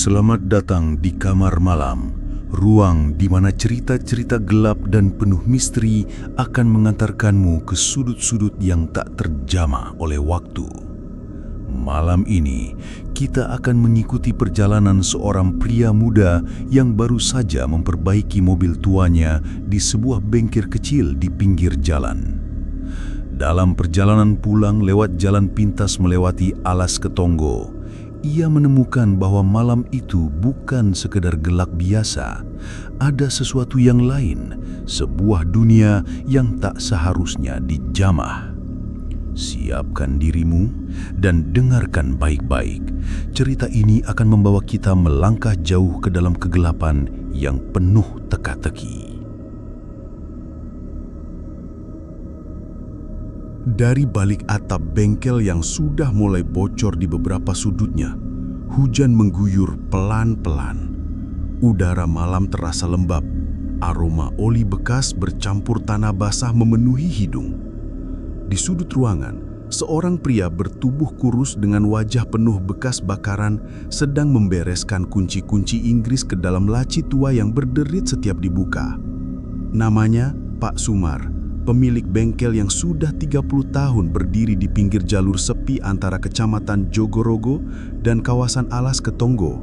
Selamat datang di Kamar Malam, ruang di mana cerita-cerita gelap dan penuh misteri akan mengantarkanmu ke sudut-sudut yang tak terjamah oleh waktu. Malam ini, kita akan mengikuti perjalanan seorang pria muda yang baru saja memperbaiki mobil tuanya di sebuah bengkel kecil di pinggir jalan. Dalam perjalanan pulang lewat jalan pintas melewati Alas Ketonggo, ia menemukan bahwa malam itu bukan sekedar gelap biasa. Ada sesuatu yang lain, sebuah dunia yang tak seharusnya dijamah. Siapkan dirimu dan dengarkan baik-baik. Cerita ini akan membawa kita melangkah jauh ke dalam kegelapan yang penuh teka-teki. Dari balik atap bengkel yang sudah mulai bocor di beberapa sudutnya, hujan mengguyur pelan-pelan. Udara malam terasa lembab, aroma oli bekas bercampur tanah basah memenuhi hidung. Di sudut ruangan, seorang pria bertubuh kurus dengan wajah penuh bekas bakaran sedang membereskan kunci-kunci Inggris ke dalam laci tua yang berderit setiap dibuka. Namanya Pak Sumar, pemilik bengkel yang sudah 30 tahun berdiri di pinggir jalur sepi antara Kecamatan Jogorogo dan kawasan Alas Ketonggo.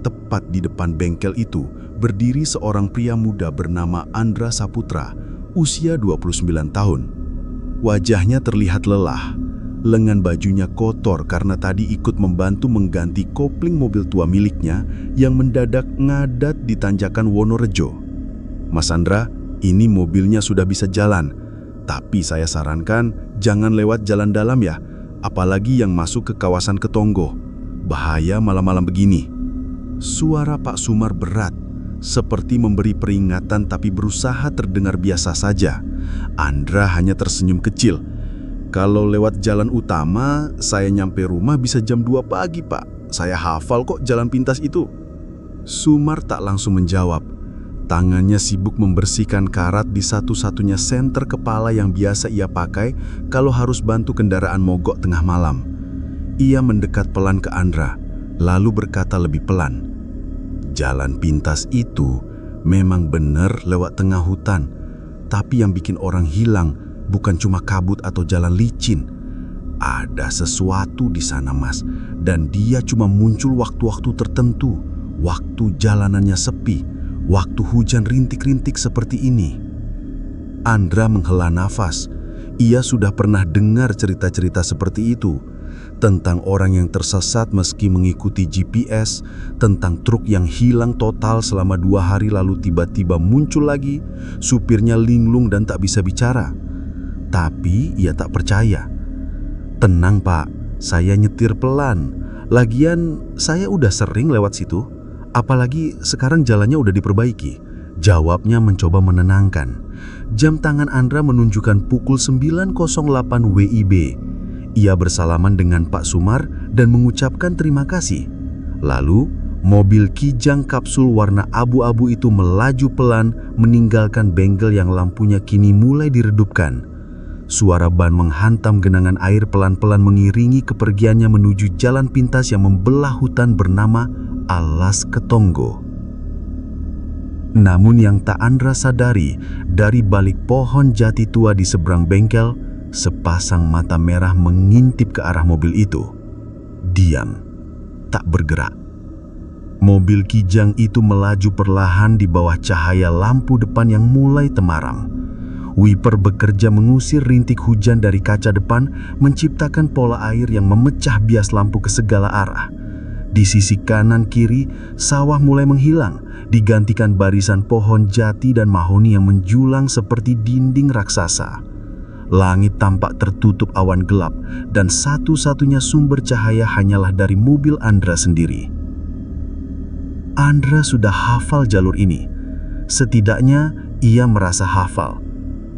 Tepat di depan bengkel itu berdiri seorang pria muda bernama Andra Saputra, usia 29 tahun. Wajahnya terlihat lelah, lengan bajunya kotor karena tadi ikut membantu mengganti kopling mobil tua miliknya yang mendadak ngadat di tanjakan Wonorejo. "Mas Andra, ini mobilnya sudah bisa jalan, tapi saya sarankan jangan lewat jalan dalam ya, apalagi yang masuk ke kawasan Ketonggo. Bahaya malam-malam begini." Suara Pak Sumar berat, seperti memberi peringatan tapi berusaha terdengar biasa saja. Andra hanya tersenyum kecil. "Kalau lewat jalan utama, saya nyampe rumah bisa jam 2 pagi, Pak. Saya hafal kok jalan pintas itu." Sumar tak langsung menjawab. Tangannya sibuk membersihkan karat di satu-satunya senter kepala yang biasa ia pakai kalau harus bantu kendaraan mogok tengah malam. Ia mendekat pelan ke Andra, lalu berkata lebih pelan, "Jalan pintas itu memang benar lewat tengah hutan, tapi yang bikin orang hilang bukan cuma kabut atau jalan licin. Ada sesuatu di sana, Mas, dan dia cuma muncul waktu-waktu tertentu, waktu jalanannya sepi, waktu hujan rintik-rintik seperti ini." Andra menghela nafas. Ia sudah pernah dengar cerita-cerita seperti itu, tentang orang yang tersesat meski mengikuti GPS, tentang truk yang hilang total selama 2 hari lalu tiba-tiba muncul lagi, supirnya linglung dan tak bisa bicara. Tapi ia tak percaya. "Tenang Pak, saya nyetir pelan. Lagian saya udah sering lewat situ. Apalagi sekarang jalannya udah diperbaiki," jawabnya mencoba menenangkan. Jam tangan Andra menunjukkan pukul 9.08 WIB. Ia bersalaman dengan Pak Sumar dan mengucapkan terima kasih. Lalu, mobil Kijang kapsul warna abu-abu itu melaju pelan meninggalkan bengkel yang lampunya kini mulai diredupkan. Suara ban menghantam genangan air pelan-pelan mengiringi kepergiannya menuju jalan pintas yang membelah hutan bernama Alas Ketonggo. Namun yang tak Andra sadari, dari balik pohon jati tua di seberang bengkel, sepasang mata merah mengintip ke arah mobil itu. Diam, tak bergerak. Mobil Kijang itu melaju perlahan di bawah cahaya lampu depan yang mulai temaram. Wiper bekerja mengusir rintik hujan dari kaca depan, menciptakan pola air yang memecah bias lampu ke segala arah. Di sisi kanan kiri, sawah mulai menghilang, digantikan barisan pohon jati dan mahoni yang menjulang seperti dinding raksasa. Langit tampak tertutup awan gelap, dan satu-satunya sumber cahaya hanyalah dari mobil Andra sendiri. Andra sudah hafal jalur ini. Setidaknya, ia merasa hafal.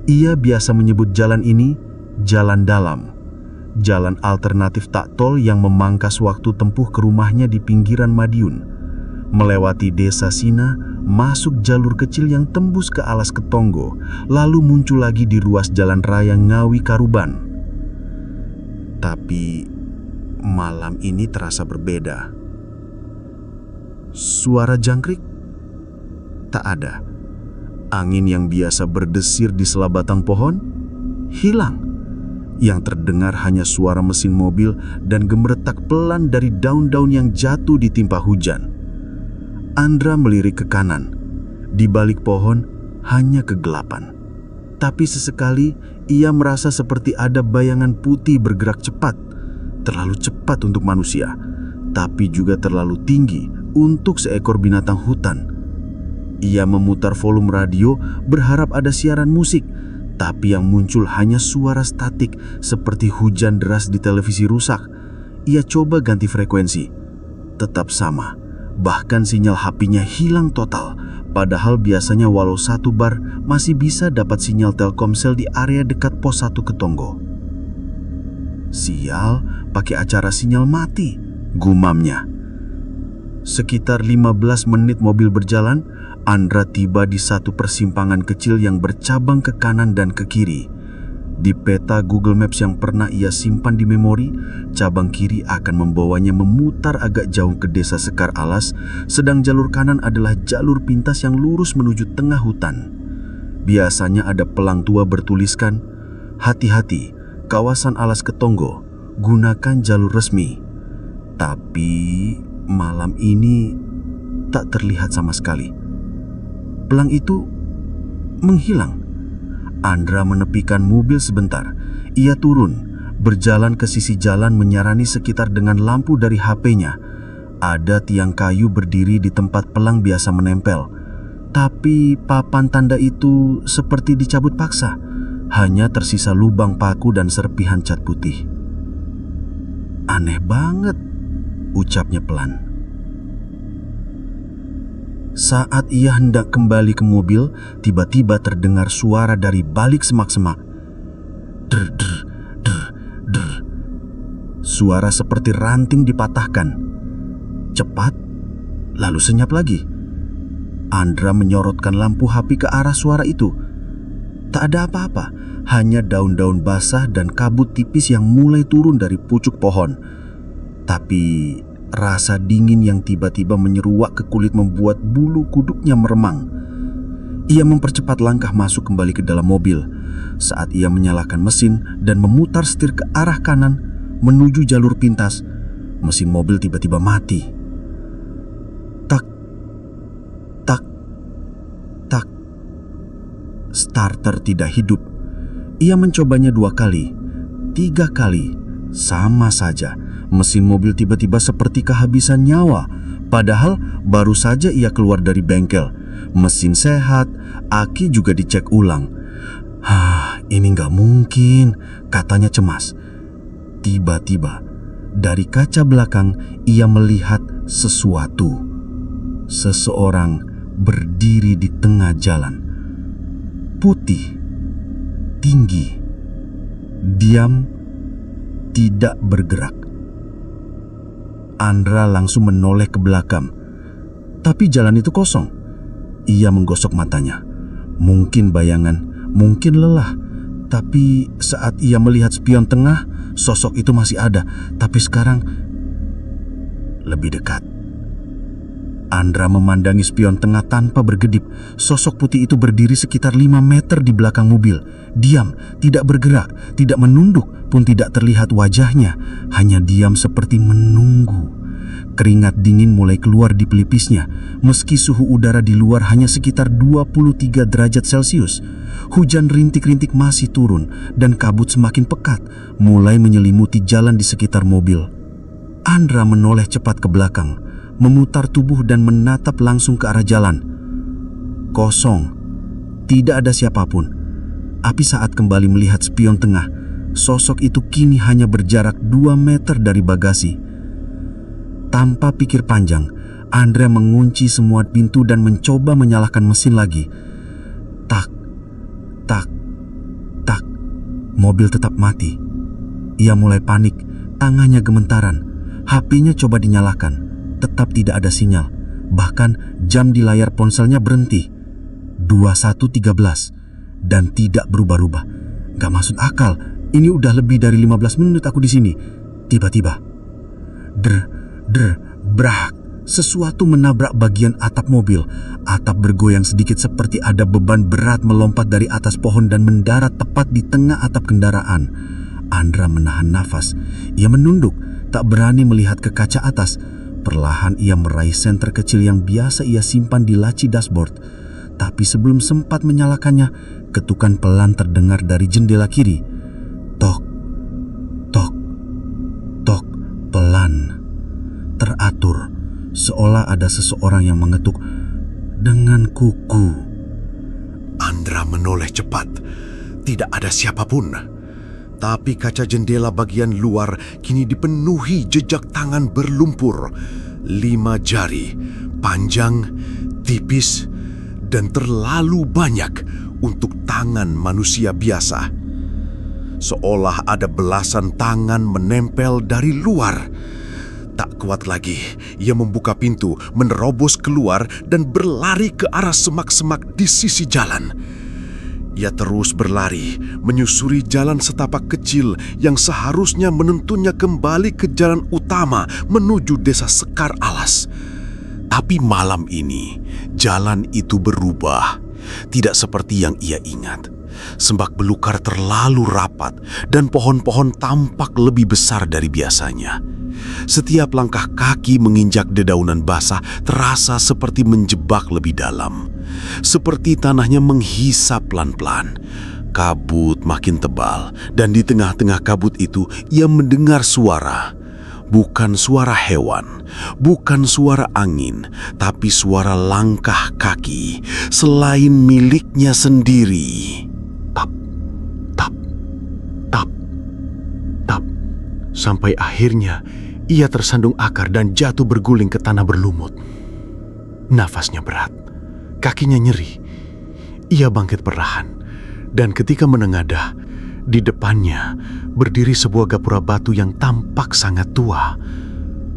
Ia biasa menyebut jalan ini jalan dalam. Jalan alternatif tak tol yang memangkas waktu tempuh ke rumahnya di pinggiran Madiun. Melewati desa Sina, masuk jalur kecil yang tembus ke Alas Ketonggo, lalu muncul lagi di ruas jalan raya Ngawi Karuban. Tapi malam ini terasa berbeda. Suara jangkrik? Tak ada. Angin yang biasa berdesir di sela batang pohon hilang. Yang terdengar hanya suara mesin mobil dan gemeretak pelan dari daun-daun yang jatuh ditimpa hujan. Andra melirik ke kanan. Di balik pohon hanya kegelapan. Tapi sesekali ia merasa seperti ada bayangan putih bergerak cepat. Terlalu cepat untuk manusia, tapi juga terlalu tinggi untuk seekor binatang hutan. Ia memutar volume radio berharap ada siaran musik, tapi yang muncul hanya suara statik seperti hujan deras di televisi rusak. Ia coba ganti frekuensi. Tetap sama. Bahkan sinyal HP-nya hilang total. Padahal biasanya walau 1 bar masih bisa dapat sinyal Telkomsel di area dekat pos 1 Ketonggo. Sial, pakai acara sinyal mati, gumamnya. Sekitar 15 menit mobil berjalan, Andra tiba di satu persimpangan kecil yang bercabang ke kanan dan ke kiri. Di peta Google Maps yang pernah ia simpan di memori, cabang kiri akan membawanya memutar agak jauh ke desa Sekar Alas, sedang jalur kanan adalah jalur pintas yang lurus menuju tengah hutan. Biasanya ada pelang tua bertuliskan, "Hati-hati, kawasan Alas Ketonggo, gunakan jalur resmi." Tapi malam ini tak terlihat sama sekali. Pelang itu menghilang. Andra menepikan mobil sebentar. Ia turun, berjalan ke sisi jalan menyarani sekitar dengan lampu dari HP-nya. Ada tiang kayu berdiri di tempat pelang biasa menempel. Tapi papan tanda itu seperti dicabut paksa. Hanya tersisa lubang paku dan serpihan cat putih. "Aneh banget," ucapnya pelan. Saat ia hendak kembali ke mobil, tiba-tiba terdengar suara dari balik semak-semak. Der, der, der, der. Suara seperti ranting dipatahkan. Cepat, lalu senyap lagi. Andra menyorotkan lampu HP ke arah suara itu. Tak ada apa-apa, hanya daun-daun basah dan kabut tipis yang mulai turun dari pucuk pohon. Tapi rasa dingin yang tiba-tiba menyeruak ke kulit membuat bulu kuduknya meremang. Ia mempercepat langkah masuk kembali ke dalam mobil. Saat ia menyalakan mesin dan memutar setir ke arah kanan menuju jalur pintas, mesin mobil tiba-tiba mati. Tak, tak, tak. Starter tidak hidup. Ia mencobanya 2 kali, 3 kali, sama saja. Mesin mobil tiba-tiba seperti kehabisan nyawa, padahal baru saja ia keluar dari bengkel. Mesin sehat, aki juga dicek ulang. Ini nggak mungkin, katanya cemas. Tiba-tiba, dari kaca belakang ia melihat sesuatu. Seseorang berdiri di tengah jalan. Putih, tinggi, diam, tidak bergerak. Andra langsung menoleh ke belakang. Tapi jalan itu kosong. Ia menggosok matanya. Mungkin bayangan, mungkin lelah. Tapi saat ia melihat spion tengah, sosok itu masih ada. Tapi sekarang lebih dekat. Andra memandangi spion tengah tanpa berkedip. Sosok putih itu berdiri sekitar 5 meter di belakang mobil. Diam, tidak bergerak, tidak menunduk, pun tidak terlihat wajahnya. Hanya diam seperti menunggu. Keringat dingin mulai keluar di pelipisnya. Meski suhu udara di luar hanya sekitar 23 derajat Celcius. Hujan rintik-rintik masih turun dan kabut semakin pekat, mulai menyelimuti jalan di sekitar mobil. Andra menoleh cepat ke belakang, memutar tubuh dan menatap langsung ke arah jalan. Kosong, tidak ada siapapun. Api saat kembali melihat spion tengah, sosok itu kini hanya berjarak 2 meter dari bagasi. Tanpa pikir panjang, Andra mengunci semua pintu dan mencoba menyalakan mesin lagi. Tak, tak, tak. Mobil tetap mati. Ia mulai panik, tangannya gemetaran. HP-nya coba dinyalakan, tetap tidak ada sinyal. Bahkan jam di layar ponselnya berhenti. 21.13 dan tidak berubah-ubah. Gak masuk akal. Ini udah lebih dari 15 menit aku di sini. Tiba-tiba, der, brak, sesuatu menabrak bagian atap mobil. Atap bergoyang sedikit seperti ada beban berat melompat dari atas pohon dan mendarat tepat di tengah atap kendaraan. Andra menahan nafas. Ia menunduk, tak berani melihat ke kaca atas. Perlahan ia meraih senter kecil yang biasa ia simpan di laci dashboard. Tapi sebelum sempat menyalakannya, ketukan pelan terdengar dari jendela kiri. Tok, tok, tok, pelan, teratur, seolah ada seseorang yang mengetuk dengan kuku. Andra menoleh cepat. Tidak ada siapapun. Tapi kaca jendela bagian luar kini dipenuhi jejak tangan berlumpur. 5 jari, panjang, tipis, dan terlalu banyak untuk tangan manusia biasa. Seolah ada belasan tangan menempel dari luar. Tak kuat lagi, ia membuka pintu, menerobos keluar dan berlari ke arah semak-semak di sisi jalan. Ia terus berlari, menyusuri jalan setapak kecil yang seharusnya menuntunnya kembali ke jalan utama menuju desa Sekar Alas. Tapi malam ini, jalan itu berubah. Tidak seperti yang ia ingat. Sembak belukar terlalu rapat dan pohon-pohon tampak lebih besar dari biasanya. Setiap langkah kaki menginjak dedaunan basah terasa seperti menjebak lebih dalam. Seperti tanahnya menghisap pelan-pelan. Kabut makin tebal dan di tengah-tengah kabut itu ia mendengar suara. Bukan suara hewan, bukan suara angin, tapi suara langkah kaki selain miliknya sendiri. Tap, tap, tap, tap. Sampai akhirnya ia tersandung akar dan jatuh berguling ke tanah berlumut. Nafasnya berat, kakinya nyeri. Ia bangkit perlahan, dan ketika menengadah, di depannya berdiri sebuah gapura batu yang tampak sangat tua,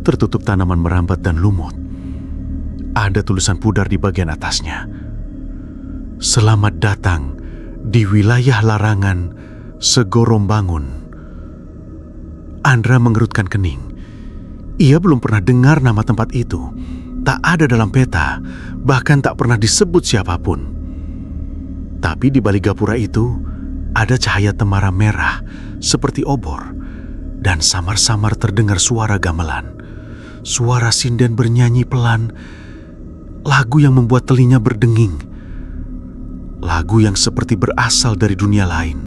tertutup tanaman merambat dan lumut. Ada tulisan pudar di bagian atasnya. Selamat datang di wilayah larangan Segorombangun. Andra mengerutkan kening. Ia belum pernah dengar nama tempat itu. Tak ada dalam peta, bahkan tak pernah disebut siapapun. Tapi di balik gapura itu, ada cahaya temara merah seperti obor, dan samar-samar terdengar suara gamelan. Suara sinden bernyanyi pelan, lagu yang membuat telinga berdenging. Lagu yang seperti berasal dari dunia lain.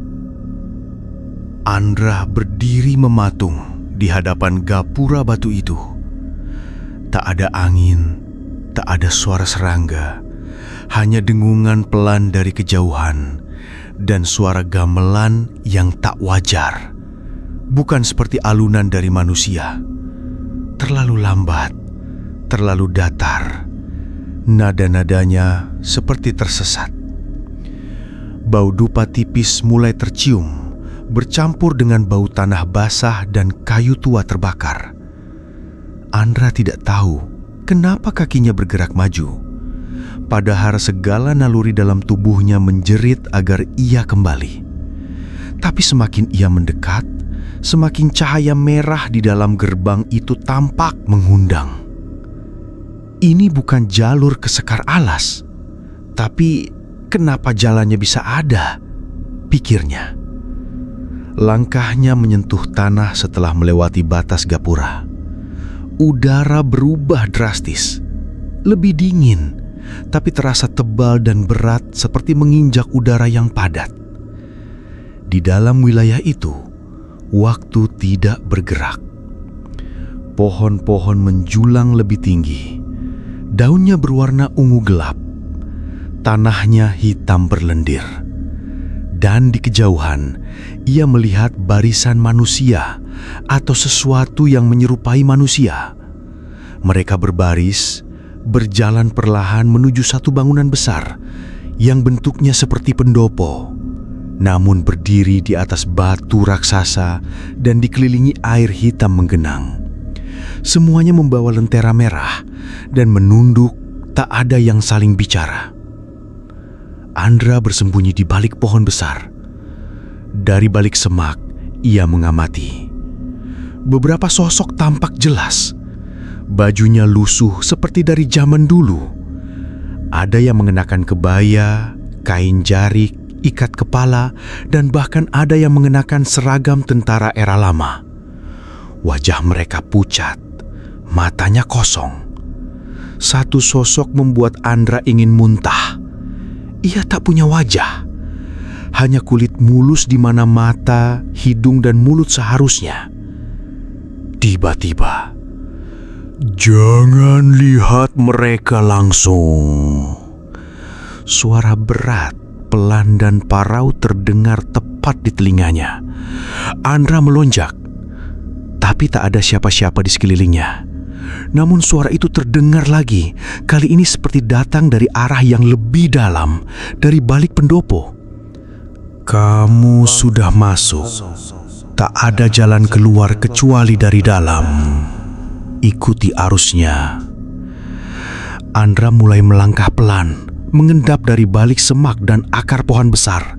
Andra berdiri mematung di hadapan gapura batu itu. Tak ada angin, tak ada suara serangga, hanya dengungan pelan dari kejauhan dan suara gamelan yang tak wajar. Bukan seperti alunan dari manusia. Terlalu lambat, terlalu datar. Nada-nadanya seperti tersesat. Bau dupa tipis mulai tercium, bercampur dengan bau tanah basah dan kayu tua terbakar. Andra tidak tahu kenapa kakinya bergerak maju. Padahal segala naluri dalam tubuhnya menjerit agar ia kembali. Tapi semakin ia mendekat, semakin cahaya merah di dalam gerbang itu tampak mengundang. Ini bukan jalur ke Sekar Alas, tapi kenapa jalannya bisa ada? Pikirnya. Langkahnya menyentuh tanah setelah melewati batas gapura. Udara berubah drastis, lebih dingin, tapi terasa tebal dan berat seperti menginjak udara yang padat. Di dalam wilayah itu, waktu tidak bergerak. Pohon-pohon menjulang lebih tinggi. Daunnya berwarna ungu gelap. Tanahnya hitam berlendir. Dan di kejauhan, ia melihat barisan manusia atau sesuatu yang menyerupai manusia. Mereka berbaris, berjalan perlahan menuju satu bangunan besar yang bentuknya seperti pendopo, namun berdiri di atas batu raksasa dan dikelilingi air hitam menggenang. Semuanya membawa lentera merah dan menunduk, tak ada yang saling bicara. Andra bersembunyi di balik pohon besar. Dari balik semak, ia mengamati. Beberapa sosok tampak jelas. Bajunya lusuh seperti dari zaman dulu. Ada yang mengenakan kebaya, kain jarik, ikat kepala, dan bahkan ada yang mengenakan seragam tentara era lama. Wajah mereka pucat, matanya kosong. Satu sosok membuat Andra ingin muntah. Ia tak punya wajah, hanya kulit mulus di mana mata, hidung, dan mulut seharusnya. Tiba-tiba, "Jangan lihat mereka langsung." Suara berat, pelan, dan parau terdengar tepat di telinganya. Andra melonjak, tapi tak ada siapa-siapa di sekelilingnya. Namun suara itu terdengar lagi, kali ini seperti datang dari arah yang lebih dalam, dari balik pendopo. "Kamu sudah masuk. Tak ada jalan keluar kecuali dari dalam. Ikuti arusnya." Andra mulai melangkah pelan, mengendap dari balik semak dan akar pohon besar.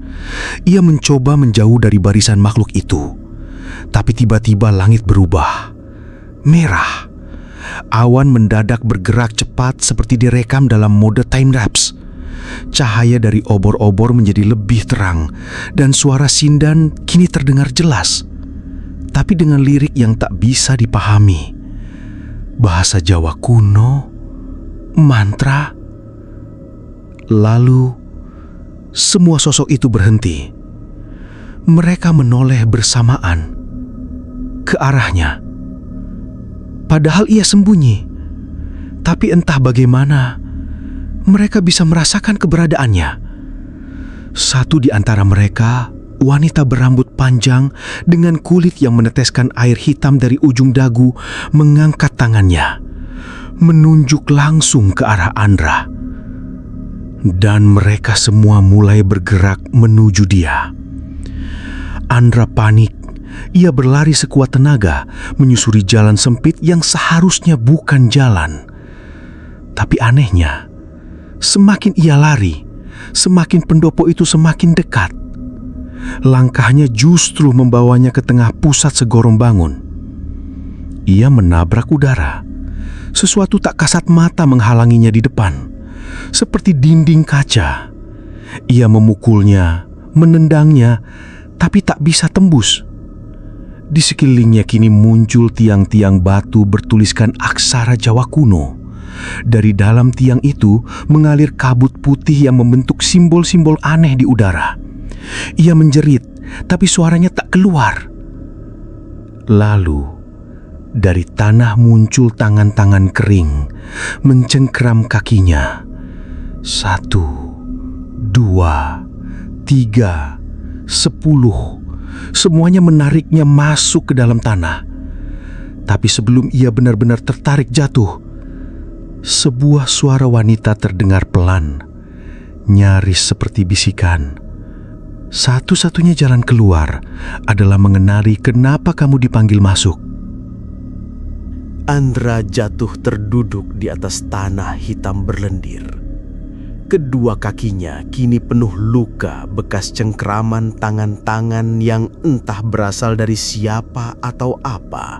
Ia mencoba menjauh dari barisan makhluk itu. Tapi tiba-tiba langit berubah. Merah. Awan mendadak bergerak cepat seperti direkam dalam mode time-lapse. Cahaya dari obor-obor menjadi lebih terang dan suara Sindan kini terdengar jelas, tapi dengan lirik yang tak bisa dipahami. Bahasa Jawa kuno, mantra. Lalu, semua sosok itu berhenti. Mereka menoleh bersamaan ke arahnya. Padahal ia sembunyi, tapi entah bagaimana mereka bisa merasakan keberadaannya. Satu di antara mereka, wanita berambut panjang dengan kulit yang meneteskan air hitam dari ujung dagu, mengangkat tangannya, menunjuk langsung ke arah Andra. Dan mereka semua mulai bergerak menuju dia. Andra panik. Ia berlari sekuat tenaga, menyusuri jalan sempit yang seharusnya bukan jalan. Tapi anehnya, semakin ia lari, semakin pendopo itu semakin dekat. Langkahnya justru membawanya ke tengah pusat segorong bangun. Ia menabrak udara. Sesuatu tak kasat mata menghalanginya di depan, seperti dinding kaca. Ia memukulnya, menendangnya, tapi tak bisa tembus. Di sekelilingnya kini muncul tiang-tiang batu bertuliskan aksara Jawa kuno. Dari dalam tiang itu mengalir kabut putih yang membentuk simbol-simbol aneh di udara. Ia menjerit, tapi suaranya tak keluar. Lalu, dari tanah muncul tangan-tangan kering, mencengkram kakinya. 1, 2, 3, 10. Semuanya menariknya masuk ke dalam tanah. Tapi sebelum ia benar-benar tertarik jatuh, sebuah suara wanita terdengar pelan, nyaris seperti bisikan. "Satu-satunya jalan keluar adalah mengenali kenapa kamu dipanggil masuk." Andra jatuh terduduk di atas tanah hitam berlendir. Kedua kakinya kini penuh luka bekas cengkraman tangan-tangan yang entah berasal dari siapa atau apa.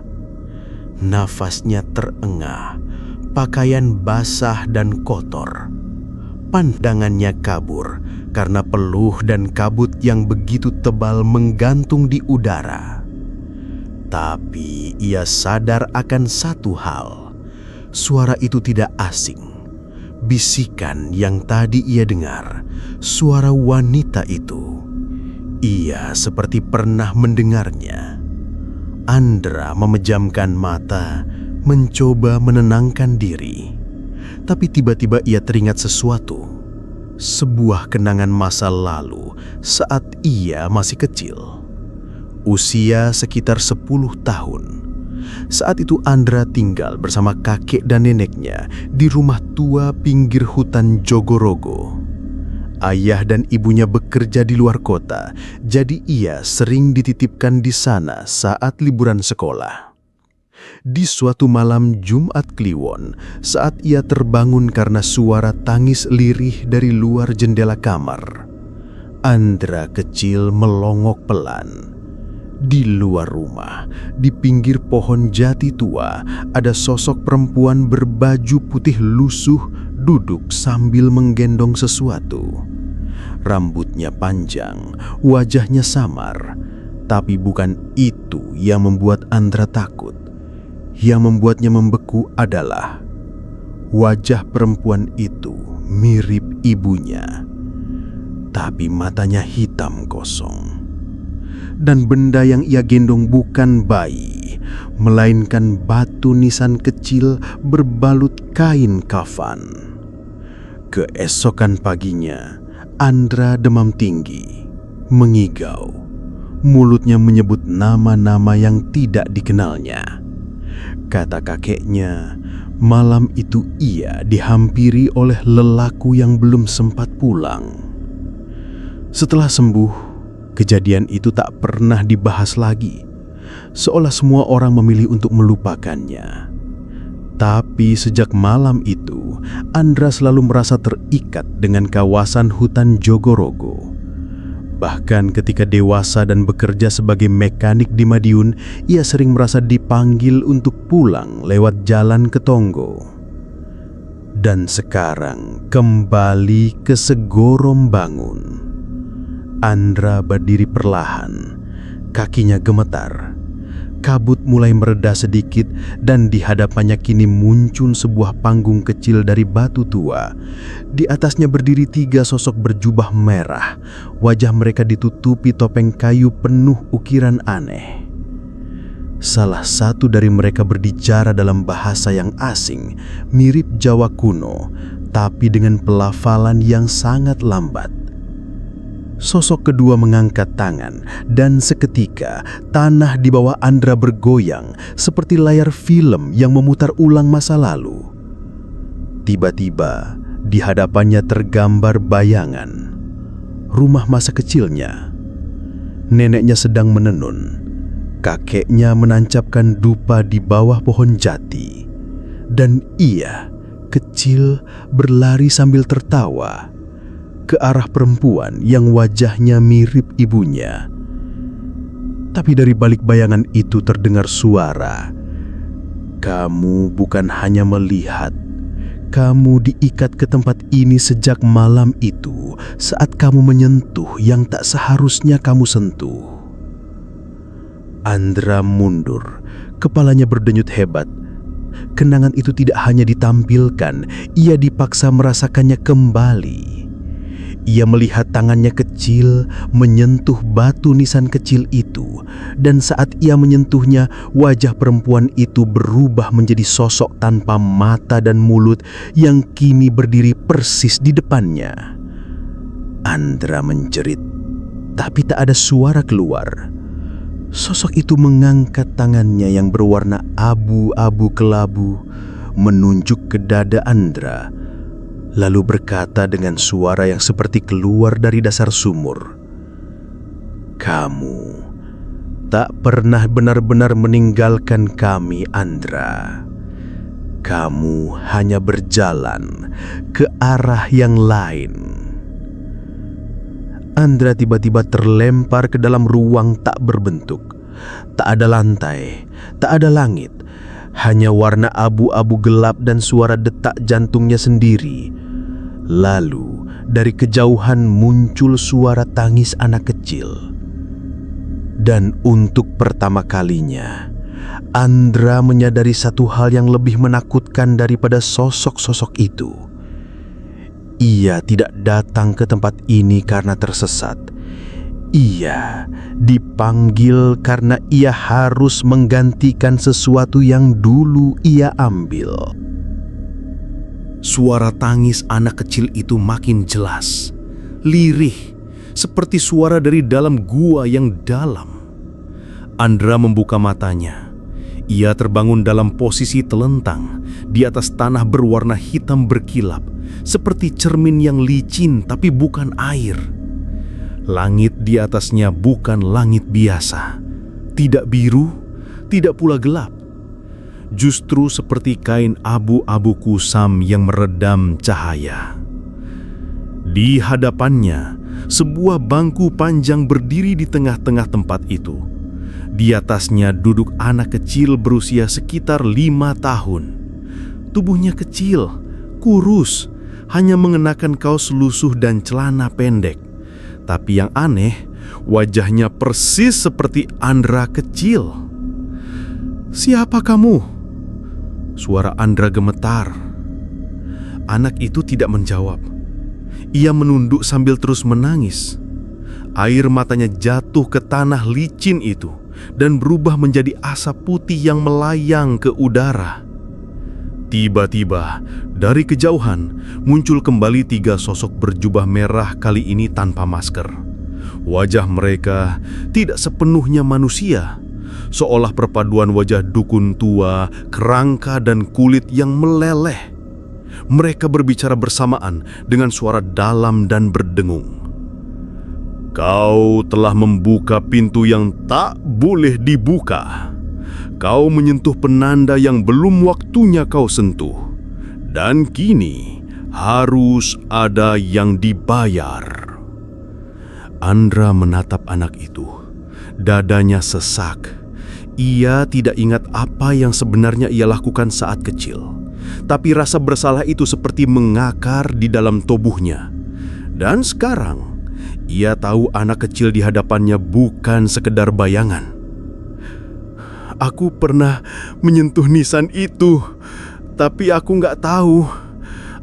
Nafasnya terengah, pakaian basah dan kotor. Pandangannya kabur karena peluh dan kabut yang begitu tebal menggantung di udara. Tapi ia sadar akan satu hal, suara itu tidak asing. Bisikan yang tadi ia dengar, suara wanita itu. Ia seperti pernah mendengarnya. Andra memejamkan mata, mencoba menenangkan diri. Tapi tiba-tiba ia teringat sesuatu. Sebuah kenangan masa lalu saat ia masih kecil. Usia sekitar 10 tahun. Saat itu Andra tinggal bersama kakek dan neneknya di rumah tua pinggir hutan Jogorogo. Ayah dan ibunya bekerja di luar kota, jadi ia sering dititipkan di sana saat liburan sekolah. Di suatu malam Jumat Kliwon, saat ia terbangun karena suara tangis lirih dari luar jendela kamar, Andra kecil melongok pelan. Di luar rumah, di pinggir pohon jati tua, ada sosok perempuan berbaju putih lusuh duduk sambil menggendong sesuatu. Rambutnya panjang, wajahnya samar, tapi bukan itu yang membuat Andra takut. Yang membuatnya membeku adalah wajah perempuan itu mirip ibunya, tapi matanya hitam kosong. Dan benda yang ia gendong bukan bayi, melainkan batu nisan kecil berbalut kain kafan. Keesokan paginya, Andra demam tinggi, mengigau. Mulutnya menyebut nama-nama yang tidak dikenalnya. Kata kakeknya, malam itu ia dihampiri oleh lelaku yang belum sempat pulang. Setelah sembuh, kejadian itu tak pernah dibahas lagi, seolah semua orang memilih untuk melupakannya. Tapi sejak malam itu, Andra selalu merasa terikat dengan kawasan hutan Jogorogo. Bahkan ketika dewasa dan bekerja sebagai mekanik di Madiun, ia sering merasa dipanggil untuk pulang lewat jalan ke Tonggo. Dan sekarang kembali ke Segorombangun. Andra berdiri perlahan, kakinya gemetar. Kabut mulai mereda sedikit dan di hadapannya kini muncul sebuah panggung kecil dari batu tua. Di atasnya berdiri 3 sosok berjubah merah. Wajah mereka ditutupi topeng kayu penuh ukiran aneh. Salah satu dari mereka berbicara dalam bahasa yang asing, mirip Jawa kuno, tapi dengan pelafalan yang sangat lambat. Sosok kedua mengangkat tangan dan seketika tanah di bawah Andra bergoyang seperti layar film yang memutar ulang masa lalu. Tiba-tiba di hadapannya tergambar bayangan rumah masa kecilnya. Neneknya sedang menenun, kakeknya menancapkan dupa di bawah pohon jati, dan ia kecil berlari sambil tertawa ke arah perempuan yang wajahnya mirip ibunya. Tapi dari balik bayangan itu terdengar suara, "Kamu bukan hanya melihat, kamu diikat ke tempat ini sejak malam itu saat kamu menyentuh yang tak seharusnya kamu sentuh." Andra mundur, kepalanya berdenyut hebat. Kenangan itu tidak hanya ditampilkan, ia dipaksa merasakannya kembali. Ia melihat tangannya kecil menyentuh batu nisan kecil itu, dan saat ia menyentuhnya, wajah perempuan itu berubah menjadi sosok tanpa mata dan mulut yang kini berdiri persis di depannya. Andra menjerit, tapi tak ada suara keluar. Sosok itu mengangkat tangannya yang berwarna abu-abu kelabu, menunjuk ke dada Andra, lalu berkata dengan suara yang seperti keluar dari dasar sumur, "Kamu tak pernah benar-benar meninggalkan kami, Andra. Kamu hanya berjalan ke arah yang lain." Andra tiba-tiba terlempar ke dalam ruang tak berbentuk. Tak ada lantai, tak ada langit, hanya warna abu-abu gelap dan suara detak jantungnya sendiri. Lalu dari kejauhan muncul suara tangis anak kecil. Dan untuk pertama kalinya, Andra menyadari satu hal yang lebih menakutkan daripada sosok-sosok itu. Ia tidak datang ke tempat ini karena tersesat. Ia dipanggil karena ia harus menggantikan sesuatu yang dulu ia ambil. Suara tangis anak kecil itu makin jelas, lirih, seperti suara dari dalam gua yang dalam. Andra membuka matanya. Ia terbangun dalam posisi telentang di atas tanah berwarna hitam berkilap, seperti cermin yang licin tapi bukan air. Langit di atasnya bukan langit biasa, tidak biru, tidak pula gelap. Justru seperti kain abu-abu kusam yang meredam cahaya. Di hadapannya, sebuah bangku panjang berdiri di tengah-tengah tempat itu. Di atasnya duduk anak kecil berusia sekitar 5 tahun. Tubuhnya kecil, kurus, hanya mengenakan kaos lusuh dan celana pendek. Tapi yang aneh, wajahnya persis seperti Andra kecil. "Siapa kamu?" Suara Andra gemetar. Anak itu tidak menjawab. Ia menunduk sambil terus menangis. Air matanya jatuh ke tanah licin itu dan berubah menjadi asap putih yang melayang ke udara. Tiba-tiba, dari kejauhan muncul kembali 3 sosok berjubah merah, kali ini tanpa masker. Wajah mereka tidak sepenuhnya manusia, seolah perpaduan wajah dukun tua, kerangka, dan kulit yang meleleh. Mereka berbicara bersamaan dengan suara dalam dan berdengung. "Kau telah membuka pintu yang tak boleh dibuka. Kau menyentuh penanda yang belum waktunya kau sentuh. Dan kini harus ada yang dibayar." Andra menatap anak itu. Dadanya sesak. Ia tidak ingat apa yang sebenarnya ia lakukan saat kecil. Tapi rasa bersalah itu seperti mengakar di dalam tubuhnya. Dan sekarang ia tahu anak kecil di hadapannya bukan sekedar bayangan. "Aku pernah menyentuh nisan itu, tapi aku nggak tahu.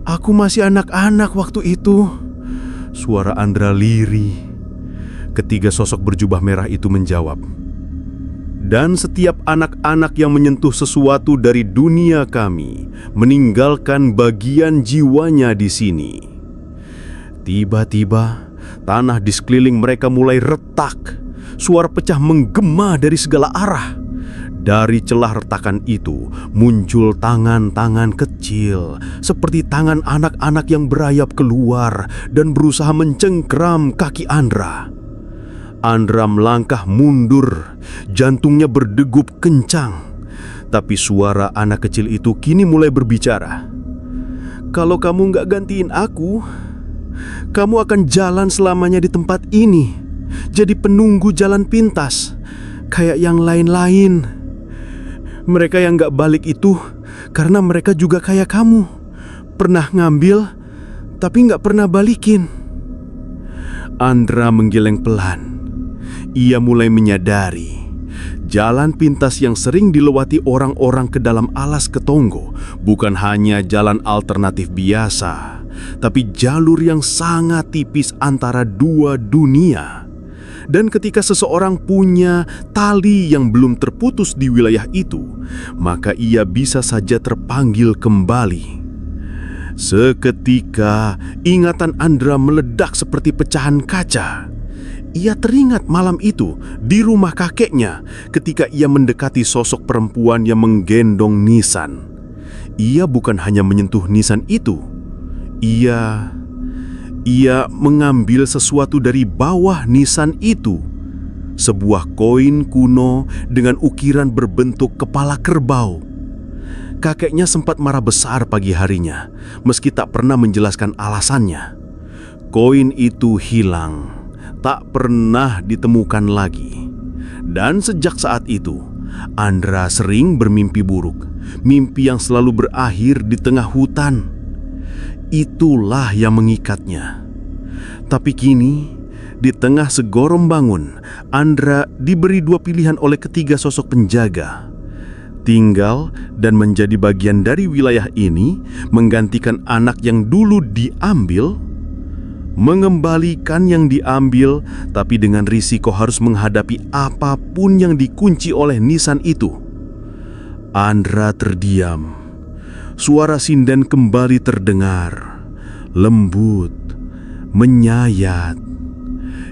Aku masih anak-anak waktu itu." Suara Andra lirih. Ketiga sosok berjubah merah itu menjawab. "Dan setiap anak-anak yang menyentuh sesuatu dari dunia kami meninggalkan bagian jiwanya di sini." Tiba-tiba, tanah di sekeliling mereka mulai retak. Suara pecah menggema dari segala arah. Dari celah retakan itu muncul tangan-tangan kecil, seperti tangan anak-anak yang berayap keluar dan berusaha mencengkram kaki Andra. Andra melangkah mundur, jantungnya berdegup kencang. Tapi suara anak kecil itu kini mulai berbicara. "Kalau kamu nggak gantiin aku, kamu akan jalan selamanya di tempat ini, jadi penunggu jalan pintas, kayak yang lain-lain. Mereka yang gak balik itu karena mereka juga kayak kamu, pernah ngambil tapi gak pernah balikin." Andra menggeleng pelan. Ia mulai menyadari jalan pintas yang sering dilewati orang-orang ke dalam alas Ketonggo bukan hanya jalan alternatif biasa, tapi jalur yang sangat tipis antara dua dunia. Dan ketika seseorang punya tali yang belum terputus di wilayah itu, maka ia bisa saja terpanggil kembali. Seketika, ingatan Andra meledak seperti pecahan kaca. Ia teringat malam itu di rumah kakeknya ketika ia mendekati sosok perempuan yang menggendong nisan. Ia bukan hanya menyentuh nisan itu. Ia mengambil sesuatu dari bawah nisan itu. Sebuah koin kuno dengan ukiran berbentuk kepala kerbau. Kakeknya sempat marah besar pagi harinya, meski tak pernah menjelaskan alasannya. Koin itu hilang, tak pernah ditemukan lagi. Dan sejak saat itu, Andra sering bermimpi buruk, mimpi yang selalu berakhir di tengah hutan. Itulah yang mengikatnya. Tapi kini, di tengah segorong bangun, Andra diberi 2 pilihan oleh ketiga sosok penjaga. Tinggal dan menjadi bagian dari wilayah ini, menggantikan anak yang dulu diambil, mengembalikan yang diambil, tapi dengan risiko harus menghadapi apapun yang dikunci oleh nisan itu. Andra terdiam. Suara sinden kembali terdengar, lembut, menyayat.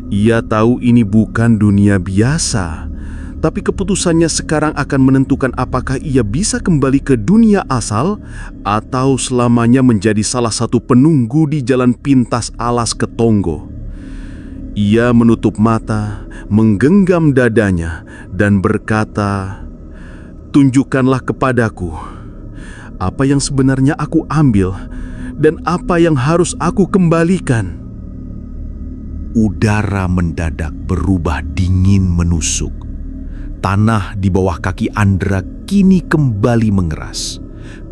Ia tahu ini bukan dunia biasa, tapi keputusannya sekarang akan menentukan apakah ia bisa kembali ke dunia asal atau selamanya menjadi salah satu penunggu di jalan pintas alas Ketonggo. Ia menutup mata, menggenggam dadanya, dan berkata, "Tunjukkanlah kepadaku apa yang sebenarnya aku ambil dan apa yang harus aku kembalikan." Udara mendadak berubah dingin menusuk. Tanah di bawah kaki Andra kini kembali mengeras.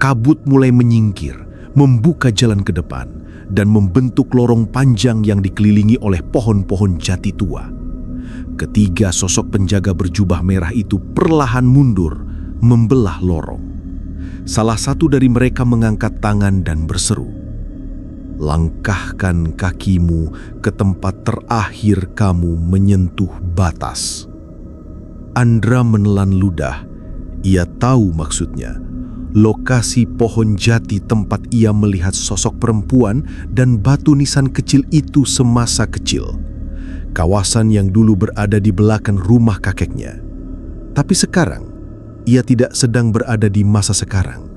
Kabut mulai menyingkir, membuka jalan ke depan, dan membentuk lorong panjang yang dikelilingi oleh pohon-pohon jati tua. Ketiga sosok penjaga berjubah merah itu perlahan mundur, membelah lorong. Salah satu dari mereka mengangkat tangan dan berseru, "Langkahkan kakimu ke tempat terakhir kamu menyentuh batas." Andra menelan ludah. Ia tahu maksudnya. Lokasi pohon jati tempat ia melihat sosok perempuan dan batu nisan kecil itu semasa kecil. Kawasan yang dulu berada di belakang rumah kakeknya. Tapi sekarang, ia tidak sedang berada di masa sekarang.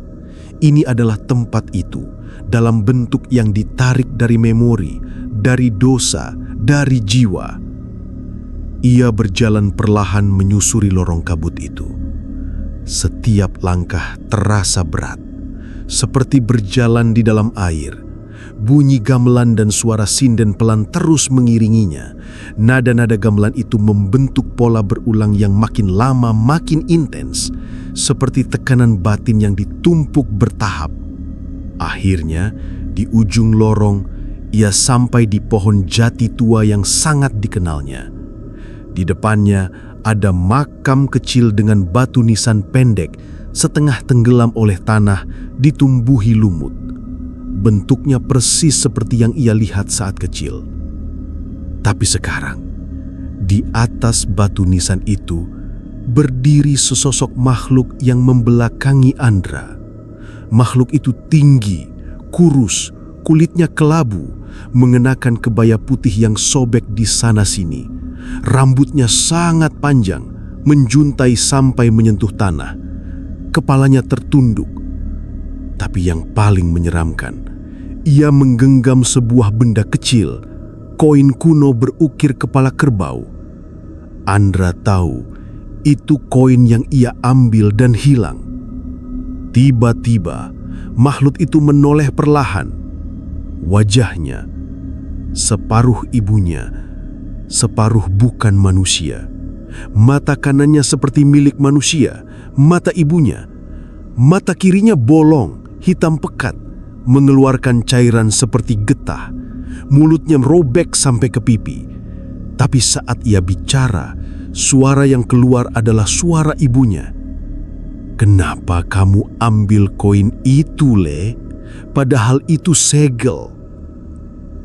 Ini adalah tempat itu dalam bentuk yang ditarik dari memori, dari dosa, dari jiwa. Ia berjalan perlahan menyusuri lorong kabut itu. Setiap langkah terasa berat, seperti berjalan di dalam air. Bunyi gamelan dan suara sinden pelan terus mengiringinya. Nada-nada gamelan itu membentuk pola berulang yang makin lama makin intens, seperti tekanan batin yang ditumpuk bertahap. Akhirnya, di ujung lorong, ia sampai di pohon jati tua yang sangat dikenalnya. Di depannya ada makam kecil dengan batu nisan pendek, setengah tenggelam oleh tanah, ditumbuhi lumut. Bentuknya persis seperti yang ia lihat saat kecil. Tapi sekarang, di atas batu nisan itu, berdiri sesosok makhluk yang membelakangi Andra. Makhluk itu tinggi, kurus, kulitnya kelabu, mengenakan kebaya putih yang sobek di sana-sini. Rambutnya sangat panjang, menjuntai sampai menyentuh tanah. Kepalanya tertunduk. Tapi yang paling menyeramkan, ia menggenggam sebuah benda kecil, koin kuno berukir kepala kerbau. Andra tahu itu koin yang ia ambil dan hilang. Tiba-tiba, makhluk itu menoleh perlahan. Wajahnya, separuh ibunya, separuh bukan manusia. Mata kanannya seperti milik manusia, mata ibunya. Mata kirinya bolong, hitam pekat, mengeluarkan cairan seperti getah. Mulutnya robek sampai ke pipi. Tapi saat ia bicara, suara yang keluar adalah suara ibunya. "Kenapa kamu ambil koin itu, Le? Padahal itu segel."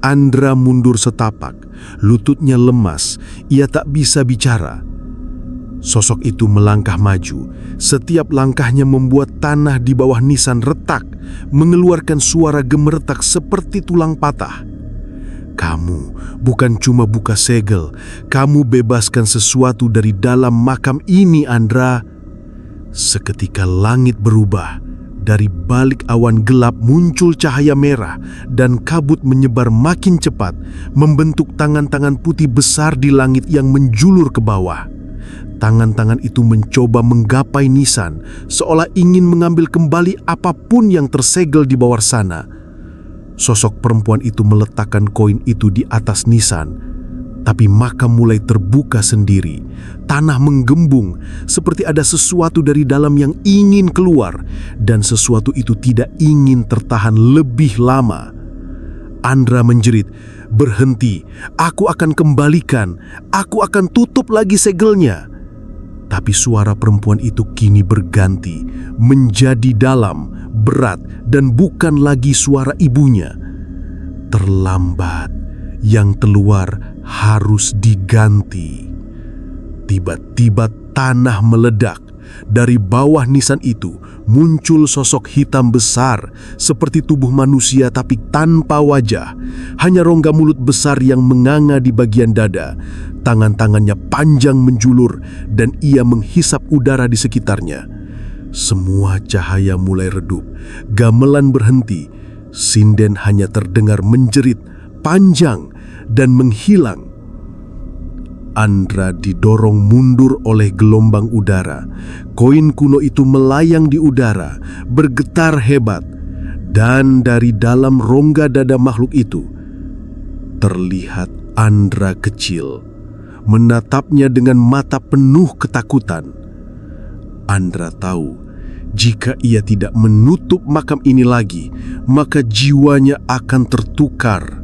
Andra mundur setapak, lututnya lemas, ia tak bisa bicara. Sosok itu melangkah maju, setiap langkahnya membuat tanah di bawah nisan retak, mengeluarkan suara gemeretak seperti tulang patah. "Kamu bukan cuma buka segel, kamu bebaskan sesuatu dari dalam makam ini, Andra." Seketika langit berubah. Dari balik awan gelap muncul cahaya merah dan kabut menyebar makin cepat, membentuk tangan-tangan putih besar di langit yang menjulur ke bawah. Tangan-tangan itu mencoba menggapai nisan, seolah ingin mengambil kembali apapun yang tersegel di bawah sana. Sosok perempuan itu meletakkan koin itu di atas nisan, tapi makam mulai terbuka sendiri. Tanah menggembung, seperti ada sesuatu dari dalam yang ingin keluar, dan sesuatu itu tidak ingin tertahan lebih lama. Andra menjerit, "Berhenti, aku akan kembalikan, aku akan tutup lagi segelnya." Tapi suara perempuan itu kini berganti, menjadi dalam, berat, dan bukan lagi suara ibunya. Terlambat, yang keluar harus diganti. Tiba-tiba tanah meledak. Dari bawah nisan itu muncul sosok hitam besar, seperti tubuh manusia tapi tanpa wajah. Hanya rongga mulut besar yang menganga di bagian dada. Tangan-tangannya panjang menjulur dan ia menghisap udara di sekitarnya. Semua cahaya mulai redup. Gamelan berhenti. Sinden hanya terdengar menjerit panjang dan menghilang. Andra didorong mundur oleh gelombang udara. Koin kuno itu melayang di udara, bergetar hebat. Dan dari dalam rongga dada makhluk itu, terlihat Andra kecil, menatapnya dengan mata penuh ketakutan. Andra tahu, jika ia tidak menutup makam ini lagi, maka jiwanya akan tertukar.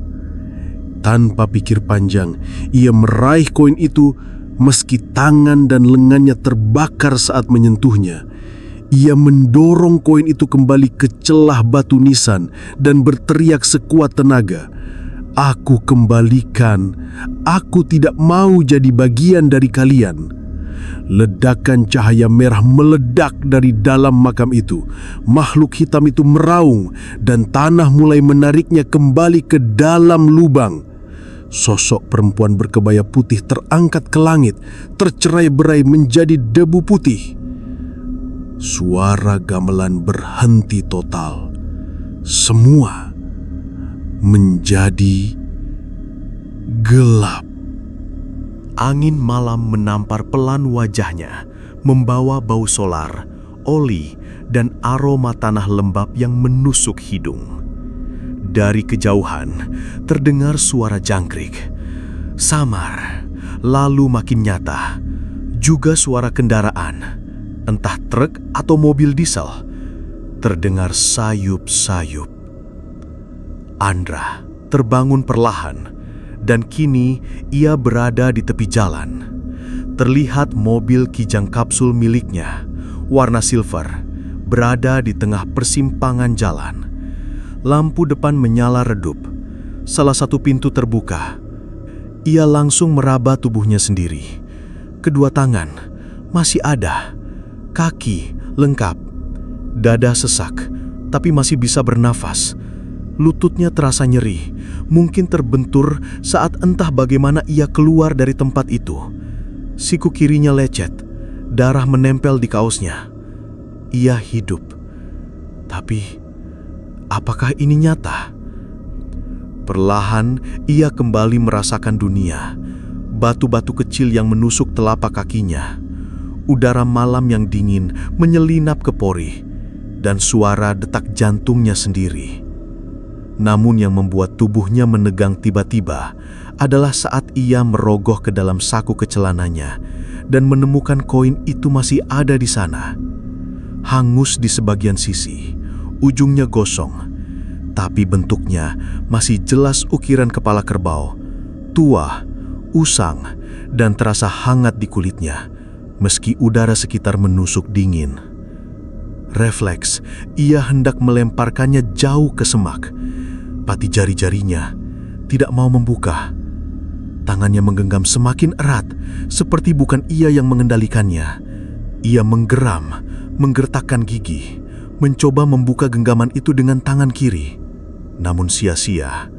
Tanpa pikir panjang, ia meraih koin itu meski tangan dan lengannya terbakar saat menyentuhnya. Ia mendorong koin itu kembali ke celah batu nisan dan berteriak sekuat tenaga, "Aku kembalikan, aku tidak mau jadi bagian dari kalian." Ledakan cahaya merah meledak dari dalam makam itu. Makhluk hitam itu meraung dan tanah mulai menariknya kembali ke dalam lubang. Sosok perempuan berkebaya putih terangkat ke langit, tercerai-berai menjadi debu putih. Suara gamelan berhenti total. Semua menjadi gelap. Angin malam menampar pelan wajahnya, membawa bau solar, oli, dan aroma tanah lembab yang menusuk hidung. Dari kejauhan, terdengar suara jangkrik. Samar, lalu makin nyata. Juga suara kendaraan, entah truk atau mobil diesel, terdengar sayup-sayup. Andra terbangun perlahan, dan kini ia berada di tepi jalan. Terlihat mobil kijang kapsul miliknya, warna silver, berada di tengah persimpangan jalan. Lampu depan menyala redup. Salah satu pintu terbuka. Ia langsung meraba tubuhnya sendiri. Kedua tangan masih ada, kaki lengkap, dada sesak, tapi masih bisa bernafas. Lututnya terasa nyeri, mungkin terbentur saat entah bagaimana ia keluar dari tempat itu. Siku kirinya lecet, darah menempel di kaosnya. Ia hidup. Tapi, apakah ini nyata? Perlahan, ia kembali merasakan dunia. Batu-batu kecil yang menusuk telapak kakinya. Udara malam yang dingin menyelinap ke pori, dan suara detak jantungnya sendiri. Namun yang membuat tubuhnya menegang tiba-tiba adalah saat ia merogoh ke dalam saku kecelananya dan menemukan koin itu masih ada di sana. Hangus di sebagian sisi, ujungnya gosong, tapi bentuknya masih jelas ukiran kepala kerbau, tua, usang, dan terasa hangat di kulitnya, meski udara sekitar menusuk dingin. Refleks, ia hendak melemparkannya jauh ke semak. Pati jari-jarinya tidak mau membuka. Tangannya menggenggam semakin erat, seperti bukan ia yang mengendalikannya. Ia menggeram, menggertakkan gigi, mencoba membuka genggaman itu dengan tangan kiri. Namun sia-sia.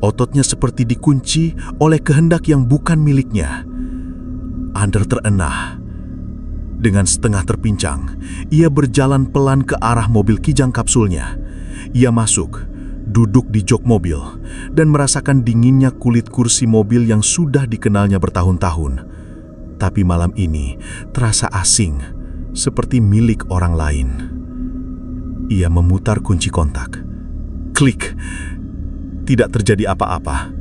Ototnya seperti dikunci oleh kehendak yang bukan miliknya. Andra terenah. Dengan setengah terpincang, ia berjalan pelan ke arah mobil kijang kapsulnya. Ia masuk, duduk di jok mobil, dan merasakan dinginnya kulit kursi mobil yang sudah dikenalnya bertahun-tahun. Tapi malam ini terasa asing, seperti milik orang lain. Ia memutar kunci kontak. Klik. Tidak terjadi apa-apa.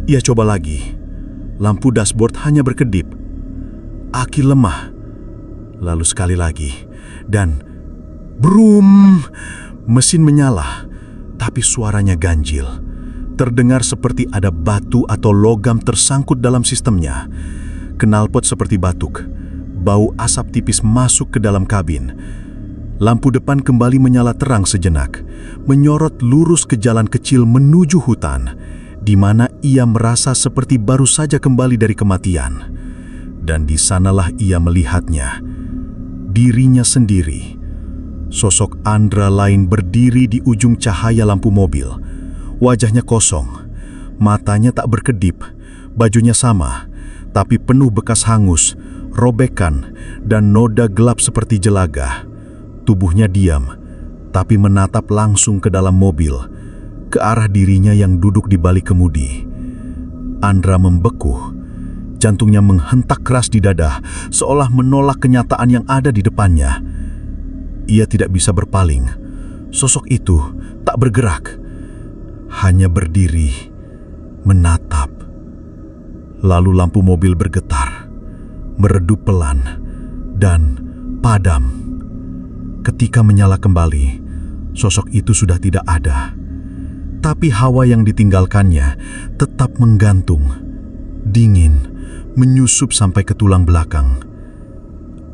Ia coba lagi. Lampu dashboard hanya berkedip. Aki lemah. Lalu sekali lagi. Dan brum! Mesin menyala, tapi suaranya ganjil. Terdengar seperti ada batu atau logam tersangkut dalam sistemnya. Knalpot seperti batuk. Bau asap tipis masuk ke dalam kabin. Lampu depan kembali menyala terang sejenak, menyorot lurus ke jalan kecil menuju hutan, di mana ia merasa seperti baru saja kembali dari kematian. Dan di sanalah ia melihatnya, dirinya sendiri. Sosok Andra lain berdiri di ujung cahaya lampu mobil. Wajahnya kosong, matanya tak berkedip, bajunya sama, tapi penuh bekas hangus, robekan, dan noda gelap seperti jelaga. Tubuhnya diam, tapi menatap langsung ke dalam mobil, ke arah dirinya yang duduk di balik kemudi. Andra membeku, jantungnya menghentak keras di dada, seolah menolak kenyataan yang ada di depannya. Ia tidak bisa berpaling. Sosok itu tak bergerak, hanya berdiri, menatap. Lalu lampu mobil bergetar, meredup pelan, dan padam. Ketika menyala kembali, sosok itu sudah tidak ada. Tapi hawa yang ditinggalkannya tetap menggantung, dingin, menyusup sampai ke tulang belakang.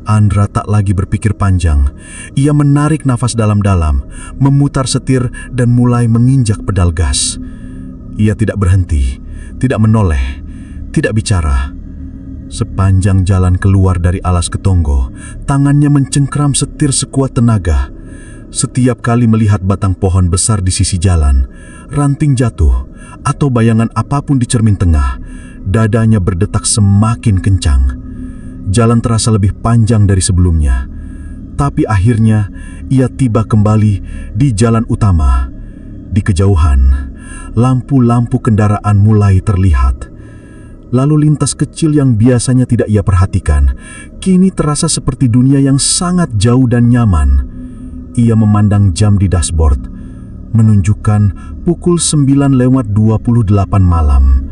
Andra tak lagi berpikir panjang. Ia menarik nafas dalam-dalam, memutar setir dan mulai menginjak pedal gas. Ia tidak berhenti, tidak menoleh, tidak bicara. Sepanjang jalan keluar dari alas ketonggo, tangannya mencengkram setir sekuat tenaga. Setiap kali melihat batang pohon besar di sisi jalan, ranting jatuh, atau bayangan apapun di cermin tengah, dadanya berdetak semakin kencang. Jalan terasa lebih panjang dari sebelumnya. Tapi akhirnya ia tiba kembali di jalan utama. Di kejauhan, lampu-lampu kendaraan mulai terlihat. Lalu lintas kecil yang biasanya tidak ia perhatikan, kini terasa seperti dunia yang sangat jauh dan nyaman. Ia memandang jam di dashboard, menunjukkan pukul 9:28 malam.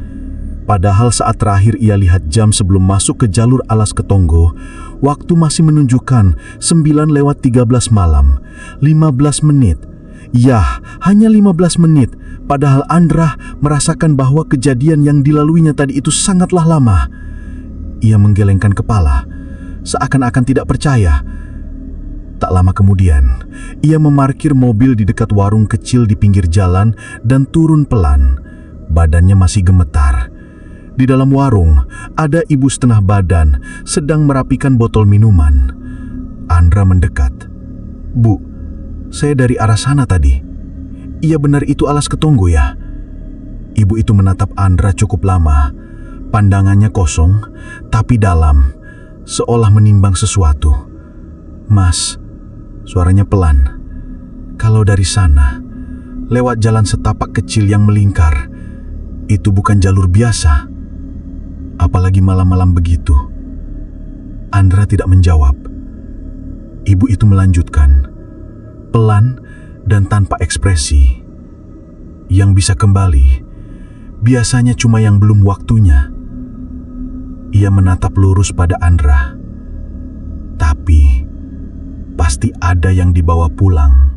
Padahal saat terakhir ia lihat jam sebelum masuk ke jalur alas ketonggo, waktu masih menunjukkan 9:13 malam, 15 menit. Ya, hanya 15 menit, padahal Andra merasakan bahwa kejadian yang dilaluinya tadi itu sangatlah lama. Ia menggelengkan kepala, seakan-akan tidak percaya. Tak lama kemudian, ia memarkir mobil di dekat warung kecil di pinggir jalan dan turun pelan. Badannya masih gemetar. Di dalam warung, ada ibu setengah badan sedang merapikan botol minuman. Andra mendekat. "Bu, saya dari arah sana tadi. Iya benar itu alas ketonggo ya?" Ibu itu menatap Andra cukup lama. Pandangannya kosong, tapi dalam, seolah menimbang sesuatu. "Mas," suaranya pelan, "kalau dari sana, lewat jalan setapak kecil yang melingkar, itu bukan jalur biasa. Apalagi malam-malam begitu." Andra tidak menjawab. Ibu itu melanjutkan, pelan dan tanpa ekspresi. "Yang bisa kembali, biasanya cuma yang belum waktunya." Ia menatap lurus pada Andra. "Tapi, pasti ada yang dibawa pulang."